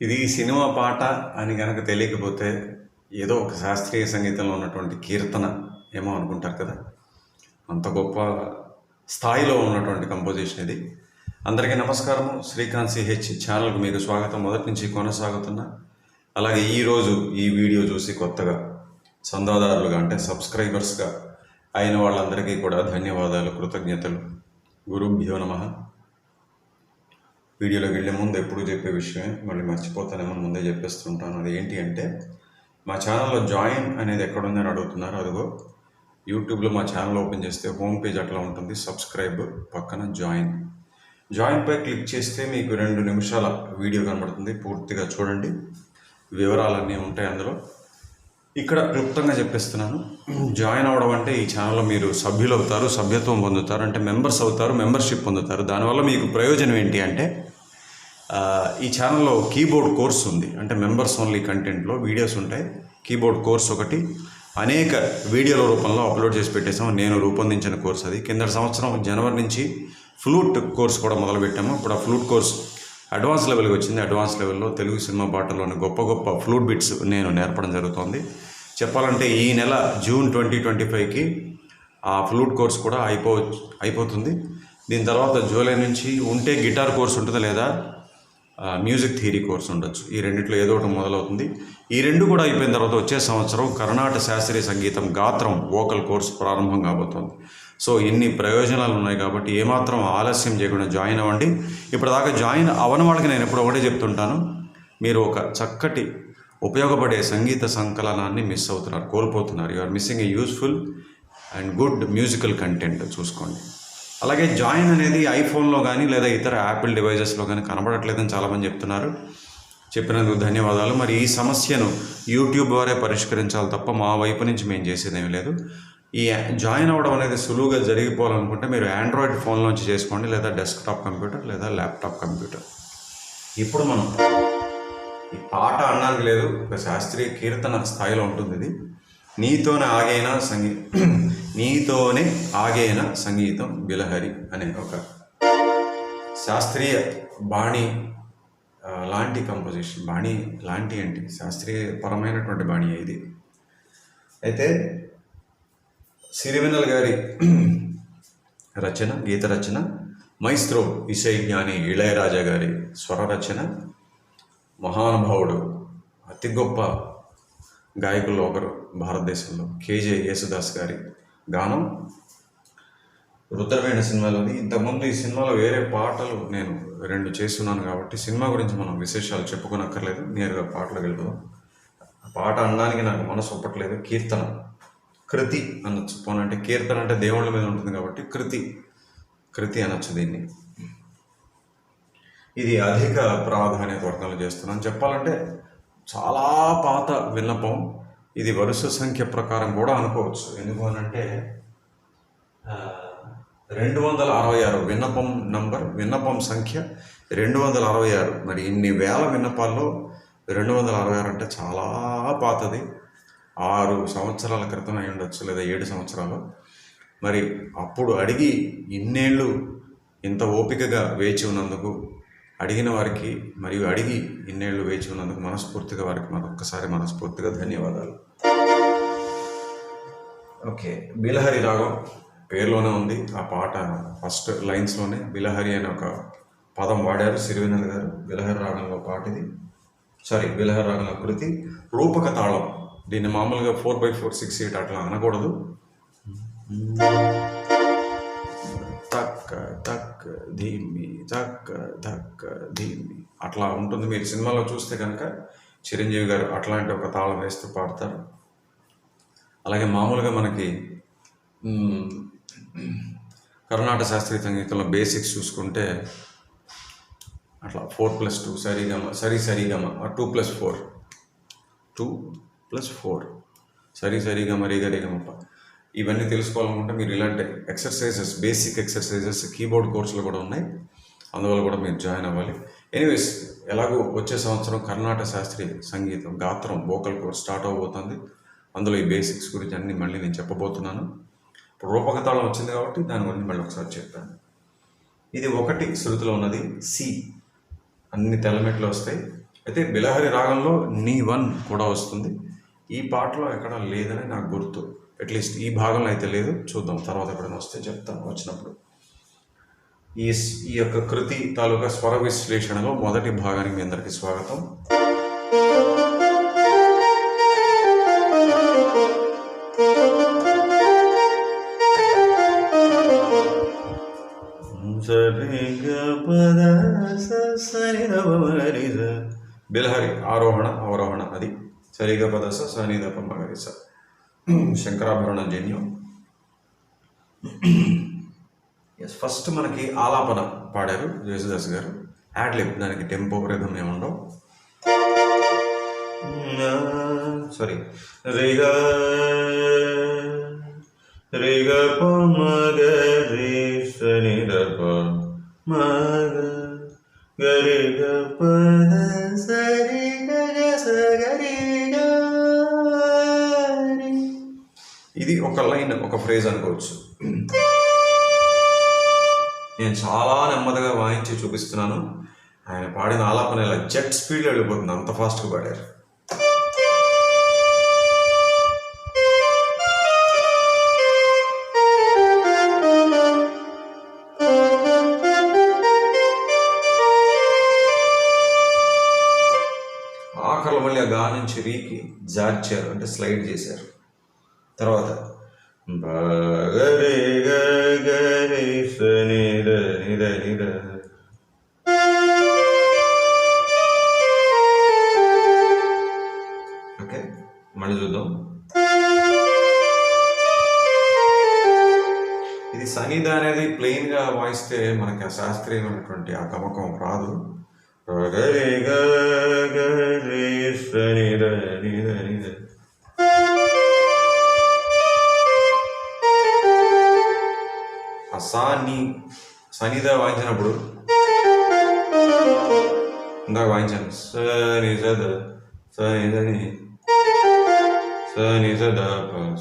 ఇది సినిమా పాట అని కనుక తెలియకపోతే ఏదో ఒక శాస్త్రీయ సంగీతంలో ఉన్నటువంటి కీర్తన ఏమో అనుకుంటారు కదా. అంత గొప్ప స్థాయిలో ఉన్నటువంటి కంపోజిషన్ ఇది. అందరికీ నమస్కారము. శ్రీకాంత్ సిహెచ్ ఛానల్కి మీకు స్వాగతం. మొదటి నుంచి కొనసాగుతున్నా. అలాగే ఈరోజు ఈ వీడియో చూసి కొత్తగా చందాదారులుగా అంటే సబ్స్క్రైబర్స్గా అయిన వాళ్ళందరికీ కూడా ధన్యవాదాలు, కృతజ్ఞతలు. గురుభ్యో నమః. వీడియోలోకి వెళ్ళే ముందు ఎప్పుడు చెప్పే విషయమే, మళ్ళీ మర్చిపోతానేమో ముందే చెప్పేస్తుంటాను. అది ఏంటి అంటే, మా ఛానల్లో జాయిన్ అనేది ఎక్కడుందని అడుగుతున్నారు. అదిగో యూట్యూబ్లో మా ఛానల్ ఓపెన్ చేస్తే హోమ్ పేజ్ అట్లా ఉంటుంది. సబ్స్క్రైబ్ పక్కన జాయిన్ పై క్లిక్ చేస్తే మీకు 2 నిమిషాల వీడియో కనబడుతుంది. పూర్తిగా చూడండి, వివరాలన్నీ ఉంటాయి అందులో. ఇక్కడ క్లుప్తంగా చెప్పేస్తున్నాను. జాయిన్ అవ్వడం అంటే ఈ ఛానల్లో మీరు సభ్యులు అవుతారు, సభ్యత్వం పొందుతారు, అంటే మెంబర్స్ అవుతారు, మెంబర్షిప్ పొందుతారు. దానివల్ల మీకు ప్రయోజనం ఏంటి అంటే, ఈ ఛానల్లో కీబోర్డ్ కోర్స్ ఉంది. అంటే మెంబర్స్ ఓన్లీ కంటెంట్లో వీడియోస్ ఉంటాయి. కీబోర్డ్ కోర్స్ ఒకటి అనేక వీడియోల రూపంలో అప్లోడ్ చేసి పెట్టేసాం. నేను రూపొందించిన కోర్స్ అది. కిందటి సంవత్సరం జనవరి నుంచి ఫ్లూట్ కోర్స్ కూడా మొదలుపెట్టాము. ఇప్పుడు ఆ ఫ్లూట్ కోర్స్ అడ్వాన్స్ లెవెల్కి వచ్చింది. అడ్వాన్స్ లెవెల్లో తెలుగు సినిమా పాటల్లోని గొప్ప గొప్ప ఫ్లూట్ బిట్స్ నేను నేర్పడం జరుగుతోంది. చెప్పాలంటే ఈ నెల జూన్ 2025కి ఆ ఫ్లూట్ కోర్స్ కూడా అయిపోతుంది. దీని తర్వాత జూలై నుంచి ఉంటే గిటార్ కోర్స్ ఉంటుంది, లేదా మ్యూజిక్ థియరీ కోర్స్ ఉండొచ్చు. ఈ రెండిట్లో ఏదో ఒకటి మొదలవుతుంది. ఈ 2 కూడా అయిపోయిన తర్వాత వచ్చే సంవత్సరం కర్ణాటక శాస్త్రీయ సంగీతం గాత్రం వోకల్ కోర్స్ ప్రారంభం కాబోతోంది. సో ఇన్ని ప్రయోజనాలు ఉన్నాయి కాబట్టి ఏమాత్రం ఆలస్యం చేయకుండా జాయిన్ అవ్వండి. ఇప్పటిదాకా జాయిన్ అవ్వని వాళ్ళకి నేను ఎప్పుడు ఒకటే చెప్తుంటాను, మీరు ఒక చక్కటి ఉపయోగపడే సంగీత సంకలనాన్ని మిస్ అవుతున్నారు, కోల్పోతున్నారు. You are missing a useful and good musical content. చూసుకోండి. అలాగే జాయిన్ అనేది ఐఫోన్లో కానీ లేదా ఇతర యాపిల్ డివైజెస్లో కానీ కనబడట్లేదని చాలామంది చెప్తున్నారు. చెప్పినందుకు ధన్యవాదాలు. మరి ఈ సమస్యను యూట్యూబ్ వారే పరిష్కరించాలి తప్ప మా వైపు నుంచి మేము చేసేదేమీ లేదు. ఈ జాయిన్ అవ్వడం అనేది సులువుగా జరిగిపోవాలనుకుంటే మీరు ఆండ్రాయిడ్ ఫోన్లోంచి చేసుకోండి, లేదా డెస్క్టాప్ కంప్యూటర్ లేదా ల్యాప్టాప్ కంప్యూటర్. ఇప్పుడు మనం ఈ పాట అనడానికి లేదు, ఒక శాస్త్రీయ కీర్తన స్థాయిలో ఉంటుంది ఇది. నీతోనే ఆగేన సంగీతం బిలహరి అనే ఒక శాస్త్రీయ బాణి లాంటి కంపోజిషన్. బాణి లాంటి అంటే శాస్త్రీయ పరమైనటువంటి బాణి ఇది. అయితే సిరివెన్నెల గారి రచన, గీత రచన, మైస్త్రో ఇసై జ్ఞాని ఇళయరాజా గారి స్వర రచన, మహానుభావుడు, అతి గొప్ప గాయకుల్లో ఒకరు భారతదేశంలో కేజే యేసుదాస్ గారి గానం రుద్రవీణ సినిమాలోని. ఇంతకుముందు ఈ సినిమాలో వేరే పాటలు నేను 2 చేస్తున్నాను కాబట్టి సినిమా గురించి మనం విశేషాలు చెప్పుకోనక్కర్లేదు, నేరుగా పాటలకు వెళ్ళిపోదాం. పాట అనడానికి నాకు మనసు ఒప్పట్లేదు. కీర్తన, కృతి అనొచ్చు. పోనంటే కీర్తన అంటే దేవుళ్ళ మీద ఉంటుంది కాబట్టి కృతి అనొచ్చు దీన్ని. ఇది అధిక ప్రాధాన్యత వర్గంలో చేస్తున్నాను. చెప్పాలంటే చాలా పాత విన్నపం ఇది. వరుస సంఖ్య ప్రకారం కూడా అనుకోవచ్చు. ఎందుకు అనంటే 266 విన్నపం సంఖ్య 266. మరి ఇన్ని వేల విన్నపాల్లో 266 అంటే చాలా పాతది. 6 సంవత్సరాల క్రితం అయి ఉండొచ్చు, లేదా 7 సంవత్సరాలు. మరి అప్పుడు అడిగి ఇన్నేళ్ళు ఇంత ఓపికగా వేచి ఉన్నందుకు, అడిగిన వారికి మరియు అడిగి ఇన్నేళ్ళు వేచి ఉన్నందుకు మనస్ఫూర్తిగా వారికి మరొక్కసారి మనస్ఫూర్తిగా ధన్యవాదాలు. ఓకే, బిలహరి రాగం పేరులోనే ఉంది. ఆ పాట ఫస్ట్ లైన్స్లోనే బిలహరి అనే ఒక పదం వాడారు సిరివెన్నెల గారు. బిలహరి రాగంలో పాట ఇది. బిలహరి రాగంలో కృతి. రూపక తాళం. దీన్ని మామూలుగా 4/4, 6/8 అట్లా అనకూడదు. తక్క తక్క ధీమి, తక్క తక్క ధీమి అట్లా ఉంటుంది. మీరు సినిమాలో చూస్తే కనుక చిరంజీవి గారు అట్లాంటి ఒక తాళం వేస్తూ పాడతారు. అలాగే మామూలుగా మనకి కర్ణాటక శాస్త్రీయ సంగీతంలో బేసిక్స్ చూసుకుంటే అట్లా 4+2 సరిగమ 2+4 సరిగమ రిగరిగమప. ఇవన్నీ తెలుసుకోవాలనుకుంటే మీరు ఇలాంటి ఎక్సర్సైజెస్, బేసిక్ ఎక్సర్సైజెస్ కీబోర్డ్ కోర్సులు కూడా ఉన్నాయి. అందువల్ల కూడా మీరు జాయిన్ అవ్వాలి. ఎనీవేస్, ఎలాగో వచ్చే సంవత్సరం కర్ణాటక శాస్త్రీయ సంగీతం గాత్రం వోకల్ కోర్స్ స్టార్ట్ అవబోతుంది. అందులో ఈ బేసిక్స్ గురించి అన్నీ మళ్ళీ నేను చెప్పబోతున్నాను. ఇప్పుడు రూపకతాళం వచ్చింది కాబట్టి దాని గురించి మళ్ళీ ఒకసారి చెప్పాను. ఇది 1 శృతిలో ఉన్నది. సి అన్ని తెల్లమెట్లు వస్తాయి. అయితే బిలహరి రాగంలో నీ వన్ కూడా వస్తుంది. ఈ పాటలో ఎక్కడ లేదని నాకు గుర్తు, అట్లీస్ట్ ఈ భాగంలో అయితే లేదు. చూద్దాం తర్వాత ఎప్పుడైనా వస్తే చెప్తాను వచ్చినప్పుడు. ఈ ఈ యొక్క కృతి తాలూకా స్వర విశ్లేషణలో మొదటి భాగానికి మీ అందరికీ స్వాగతం. బిలహరి ఆరోహణ అవరోహణ, అది సరిగ పదస సనిదప మగరిస, శంకరాభరణ జన్యం. ఎస్, ఫస్ట్ మనకి ఆలాపన పాడారు జేసుదాస్ గారు, యాడ్లిబ్, దానికి టెంపో రిథం ఏముండవు. సారీ, రిగ రిగ ప మగ రి సని ద ప మగ గరి గ ప ద సరి గ గ స గరి గ. ఇది ఒక లైన్, ఒక ఫ్రేజ్ అనుకోవచ్చు. నేను చాలా నెమ్మదిగా వాయించి చూపిస్తున్నాను. ఆయన పాడిన ఆలాపన ఇలా జెట్ స్పీడ్లో వెళ్ళిపోతుంది, అంత ఫాస్ట్గా పాడారు. ఆఖరిలో మళ్ళీ ఆ గా నుంచి రీకి జార్చారు, అంటే స్లైడ్ చేశారు. తర్వాత గరి గరి సని ద ని ద ని ద. ఓకే, మళ్ళీ చూద్దాం. ఇది సనిద అనేది ప్లెయిన్గా వాయిస్తే మనకి ఆ శాస్త్రీయమైనటువంటి ఆ గమకం రాదు. గరి గరి సని ద ని ద ని ద. ఆ సనిద వాయించినప్పుడు ఇందాక వాయించాను, సని సద సని సని సని సద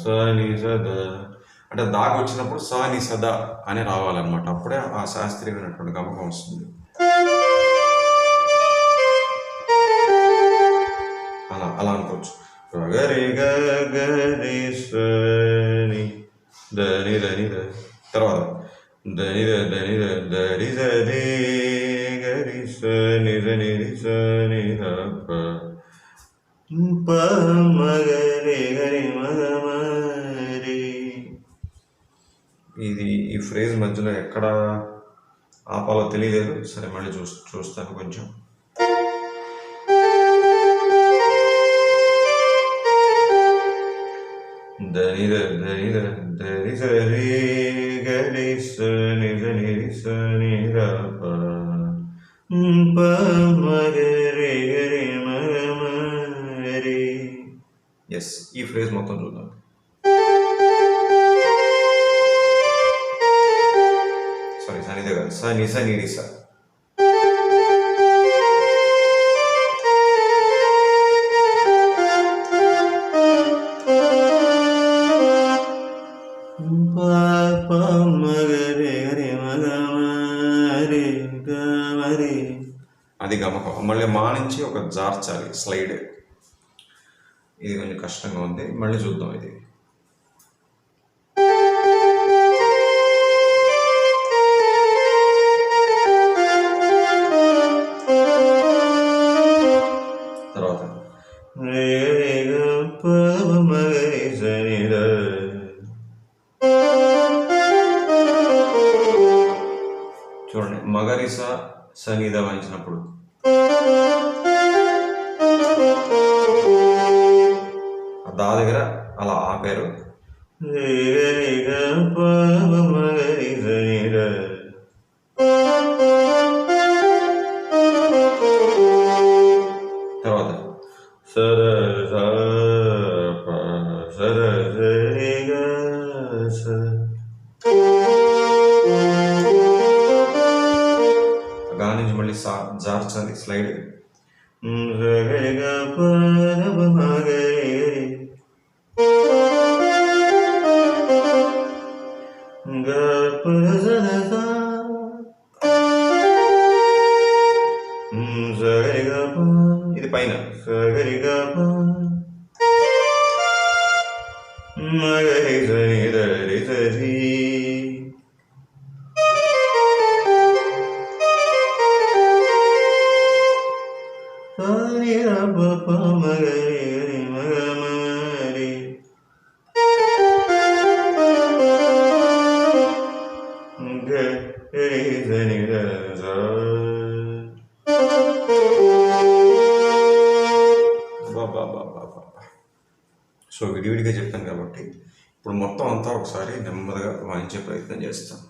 సని సద అంటే దాకా వచ్చినప్పుడు సని సద అని రావాలన్నమాట. అప్పుడే ఆ శాస్త్రీయమైనటువంటి గమకం వస్తుంది. అలా అనుకోవచ్చు. గరి గరి సని దని దని ద. తర్వాత దని దని దరి దరి గరి సని దని సని ద ప ప మగరి గరి మగ మరి. ఇది ఈ ఫ్రేజ్ మధ్యలో ఎక్కడ ఆపాలో తెలియలేదు. సరే, మళ్ళీ చూస్తాను కొంచెం. దని దని దరి సరి గరి సని దని సని ద ప ప మగరి గరి మగ మరి. ఎస్, ఈ ఫ్రేజ్ మొత్తం చూద్దాం. సారీ, సనిదే కాదు, సని సని రి స. అది గమకం. మళ్ళీ మా నుంచి ఒక జార్చాలి, స్లైడ్. ఇది కొంచెం కష్టంగా ఉంది, మళ్ళీ చూద్దాం. ఇది తర్వాత చూడండి, మగరిస సనిద వాయించినప్పుడు దా దగ్గర అలా ఆపారు. తర్వాత సర సర గా నుంచి మళ్ళీ జార్చాలి, స్లైడ్. సరిగా పా, ఇది పైన సరిగా పా, మగరి సరి దరి సరి, సరి రప ప మగరి గరి మగ మరి, గరి సరి దరి స. సో విడివిడిగా చెప్పాను కాబట్టి ఇప్పుడు మొత్తం అంతా ఒకసారి నెమ్మదిగా వాయించే ప్రయత్నం చేస్తాను.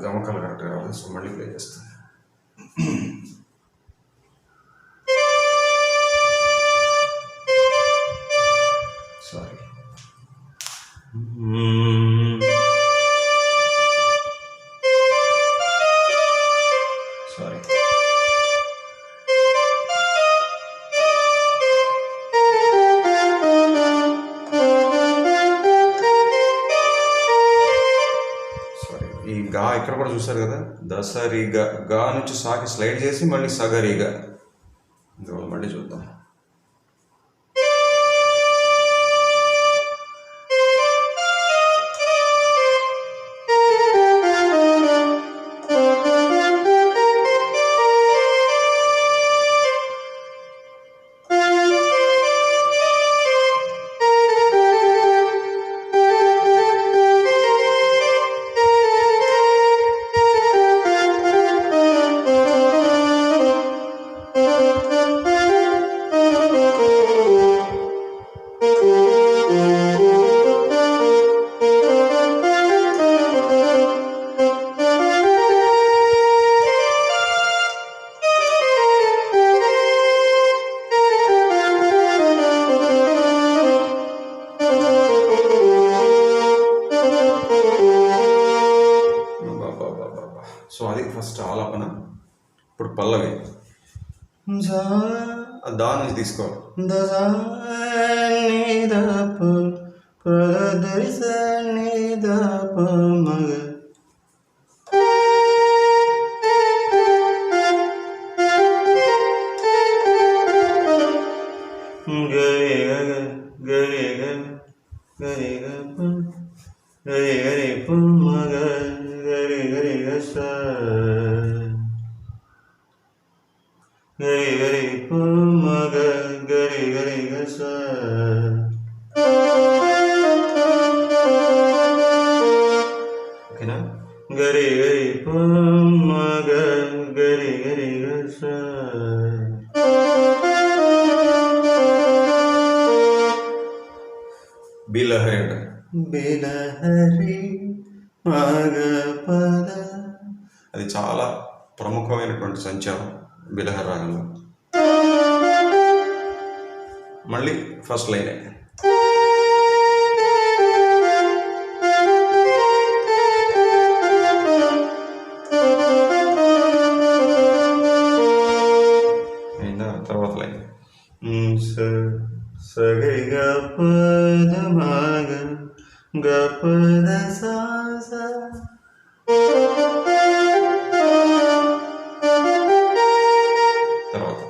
గమకాలు కరెక్ట్గా రావాలి. సో మళ్ళీ ప్లే చేస్తాను. సారీ సారీ ఈ గా ఇక్కడ కూడా చూసారు కదా, దసరిగా గా నుంచి సాకి స్లైడ్ చేసి మళ్ళీ సగరిగా. ఇందువల్ల మళ్ళీ చూద్దాం. సో అది ఫస్ట్ ఆలాపన. ఇప్పుడు పల్లవి దా నుంచి తీసుకోవాలి. గరి గరి గరి గరి గరి మగ గరి గరి గస గరి గరి మగ గరి గరి గస. ఓకేనా? గరి గరి మగ గరి గరి గస. బిలహరి అంట. బిలహరి మగ పద, అది చాలా ప్రముఖమైనటువంటి సంచారం బిలహరి రాగంలో. మళ్ళీ ఫస్ట్ లైనే. అయిందా? తర్వాత లైన్ సగరి గ పద మగ గ పద సా సా. తర్వాత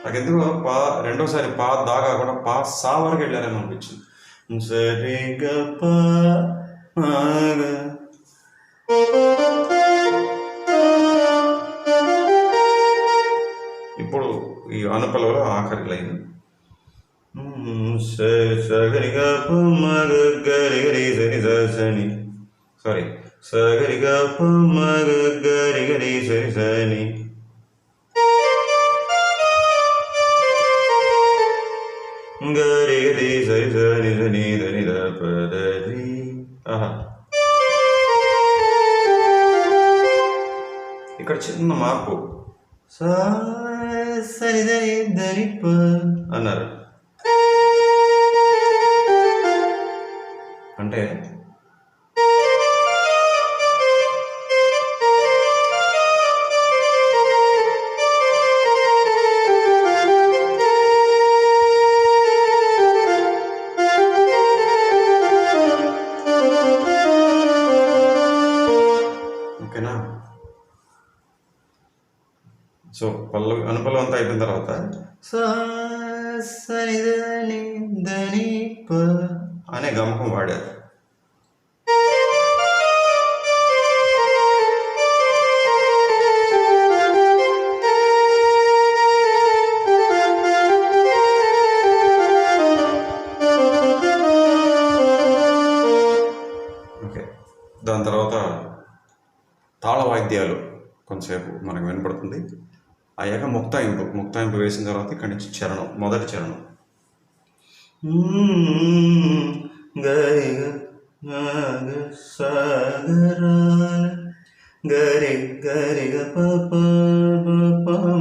నాకెందుకు రెండోసారి పా దా కాకుండా పా సా వరకు వెళ్ళారేమో అనిపించింది. సరి గ ప మగ. ఇప్పుడు ఈ అనుపలలో ఆఖరి లైన్ సగరిగా మగ గరి గరి సరి సని సారీ సగరిగా మగ గరి గరి సరి సని గరి గరి సరి సని సని దని ద పదరి. ఆహా, ఇక్కడ చిన్న మార్పు సరిదని దని ప అన్నారు. అంటే ఓకేనా. సో పల్లవి అనుపల్లవి అంతా అయిపోయిన తర్వాత సరిదని దని ప అనే గమకం వాడారు. ఓకే, దాని తర్వాత తాళ వాయిద్యాలు కొంతసేపు మనకు వినపడుతుంది. అయ్యాక ముక్తాయింపు వేసిన తర్వాత ఇక్కడి నుంచి చరణం, మొదటి చరణం గరి సాగరాల గరి గరి గ ప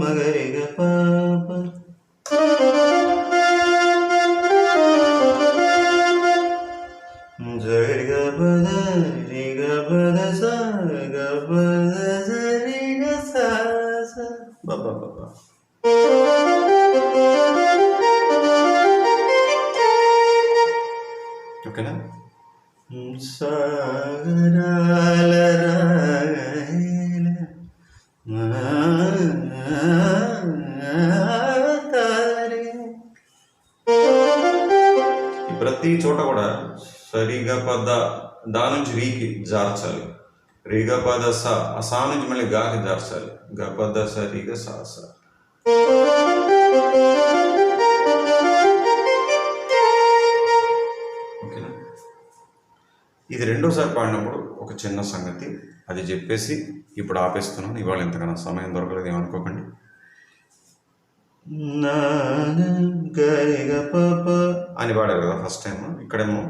మగరి గ ప జరి గ పద రి గ పద స గ పద సరి గ స బాబా బాబా. ఓకేనా. సాగరాల ప్రతి చోట కూడా సరిగా పద దా నుంచి రీకి జార్చాలి, రీగా పద సా నుంచి మళ్ళీ గాకి జార్చాలి, గ పద సరిగా సా సా. ఓకేనా. ఇది రెండోసారి పాడినప్పుడు ఒక చిన్న సంగతి అది చెప్పేసి ఇప్పుడు ఆపేస్తున్నాను. ఇవాళ ఎంతకన్నా సమయం దొరకలేదు ఏమనుకోకండి. గరిగ ప అని పాడారు కదా ఫస్ట్ టైం. ఇక్కడేమో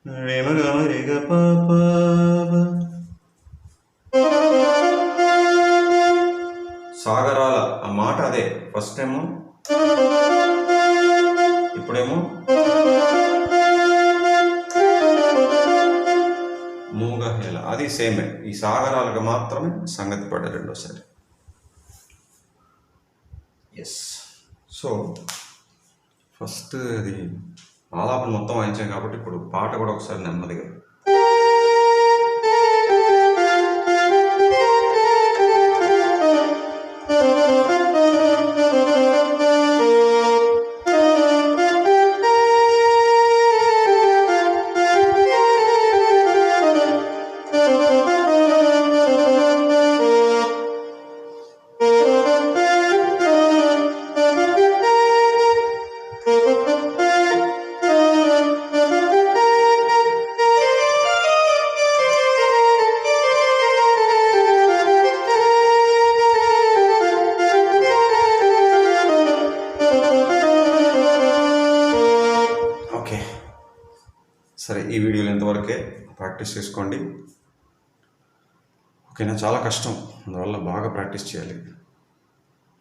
గరిగ ప సాగరాల ఆ మాట అదే ఫస్ట్ టైము, ఇప్పుడేమో మూగహేళ అది సేమే. ఈ సాగరాలకు మాత్రమే సంగతి పడ్డారు రెండోసారి. ఎస్. సో ఫస్ట్ అది ఆలాపన మొత్తం వాయించాం కాబట్టి ఇప్పుడు పాట కూడా ఒకసారి నెమ్మదిగా. సరే, ఈ వీడియోలో ఇంతవరకే. ప్రాక్టీస్ చేసుకోండి. ఓకేనా. చాలా కష్టం, అందువల్ల బాగా ప్రాక్టీస్ చేయాలి.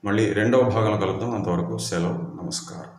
మళ్ళీ రెండవ భాగంలో కలుద్దాం. అంతవరకు సెలవు. నమస్కారం.